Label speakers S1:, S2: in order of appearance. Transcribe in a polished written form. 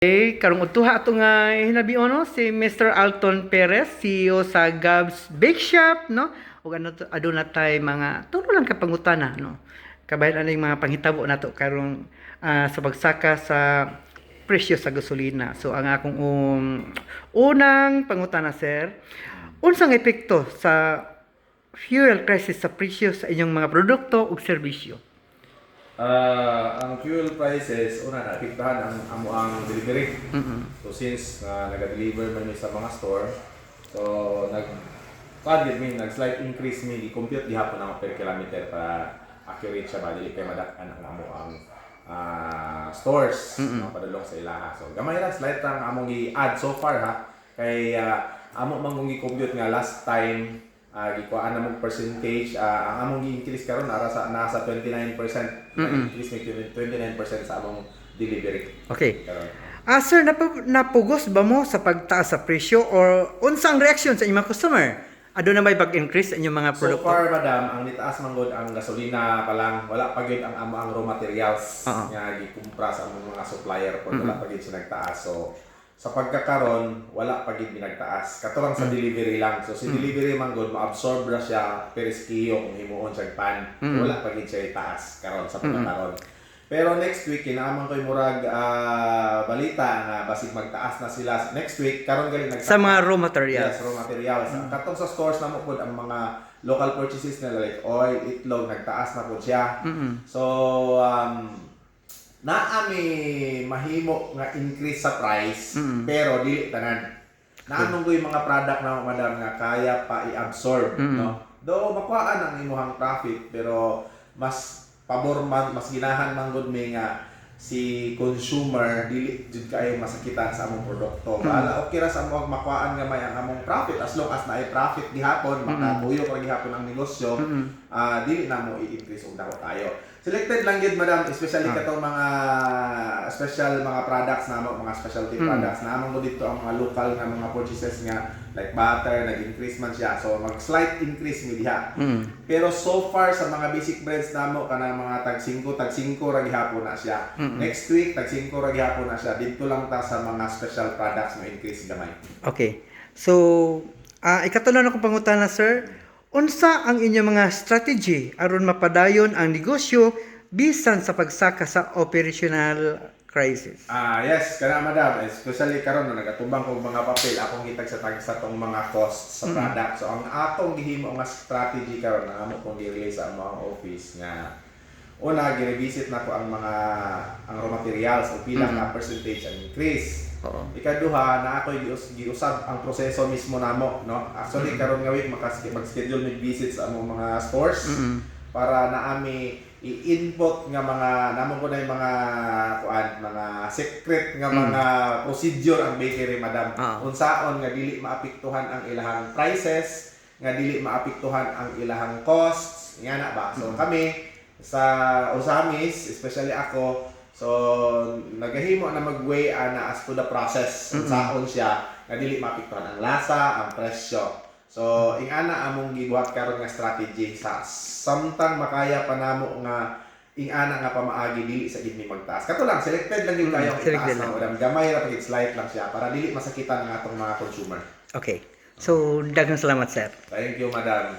S1: Okay, karong utuha ato nga hinabi no si Mr. Alton Perez, CEO sa Gabs Bake Shop, no? Ug ano to, aduna tay mga tulo lang ka pangutana, no? Kabayan aning mga panghitabo nato karong sa pagsaka sa presyo sa gasolina. So ang akong unang pangutana, sir, unsang epekto sa fuel crisis sa presyo sa inyong mga produkto ug serbisyo?
S2: Ang fuel prices, una naapektuhan ang delivery. So since naga-deliver man mi sa mga store, so nag-slight increase mi, i-compute gihapon ang per kilometer para accurate siya ba, dili kay madak-an ang ang stores padulong sa ilaha. So gamay ra slight ang among i-add so far ha, kay amo man mong i-compute nga last time gikuhaan na mong percentage, ang among gi-increase karon nasa 29%. Increase may 29% sa among delivery.
S1: Okay. Sir, napugos ba mo sa pagtaas sa presyo or unsang reaksyon sa inyong mga customer? Ado na may pag-increase sa inyong mga produkto?
S2: So far, madam, ang nitaas man gud ang gasolina pa lang, wala pa gyud ang raw materials nga gikumpra sa among mga supplier kung wala pa gyud siya nagtaas. So sa pagkakaron, wala pa gyud binagtaas. Katurang sa delivery lang. So si delivery man gud ma-absorb ra siya periskiyo kung himuon sa pan. Wala pa gyud siya itaas karon sa pagkakaron. Pero next week kinaaman ko'y murag balita nga basig magtaas na sila next week karon gali nagtaas
S1: sa mga raw materials.
S2: Yes, raw materials. Katong sa stores namo pud ang mga local purchases nila like oil, itlog nagtaas na pud siya. So naami mahimo nga increase sa price pero dili tanan. Naanong ko yung mga product na madam nga kaya pa i-absorb, no? Do makuhaan ang imuhang profit pero mas pabor man, mas ginahan man gud mi nga si consumer dili jud kayo masakitan sa among produkto. Bala okay ra sa among makuhaan nga may ang among profit as long as naay profit gihapon, makabuyo ra gihapon ang negosyo, dili na mo i-increase og dako tayo. Selected lang yun, madam, especially katong mga special mga products na mga specialty products na among dito ang mga local nga mga purchases nga like butter, nag-increase man siya. So mag-slight increase mi diha. Pero so far sa mga basic brands namo kanang mga tag 5 ra gihapon na siya. Next week tag 5 ra gihapon na siya. Dito lang ta sa mga special products nga increase gamay.
S1: Okay. So, ikatulo na kong pangutana, sir. Unsa ang inyong mga strategy aron mapadayon ang negosyo bisan sa pagsaka sa operational crisis?
S2: Yes, kana madam, especially karon na nagatubang kog mga papel akong gitag sa tong mga costs sa product. So ang atong gihimo nga strategy karon na amo kong i-release sa mga office nga una gi-revisit nako ang raw materials o pila ka percentage ang increase. Ikaduha na ako'y giusab ang proseso mismo namo, no? Actually karon nga week mag-schedule mig visits sa among mga stores para naami i-input nga mga namo ko na yung mga secret nga mga procedure ang bakery, madam. Unsaon nga dili maapektuhan ang ilahang prices, nga dili maapektuhan ang ilahang costs, nga na ba? So kami sa Osamis, especially ako, so nagahimo na mag-weigh na as to the process unsaon siya nga dili maapektuhan ang lasa, ang presyo. So ingana among gibuhat karon nga strategy sa samtang makaya pa namo nga ingana nga pamaagi dili sa gid ni magtaas. Kato lang selected lang yung kayo itaas na madam. Gamay ra pagit slight lang siya para dili masakitan ang atong mga consumer.
S1: Okay. So daghang salamat, sir.
S2: Thank you, madam.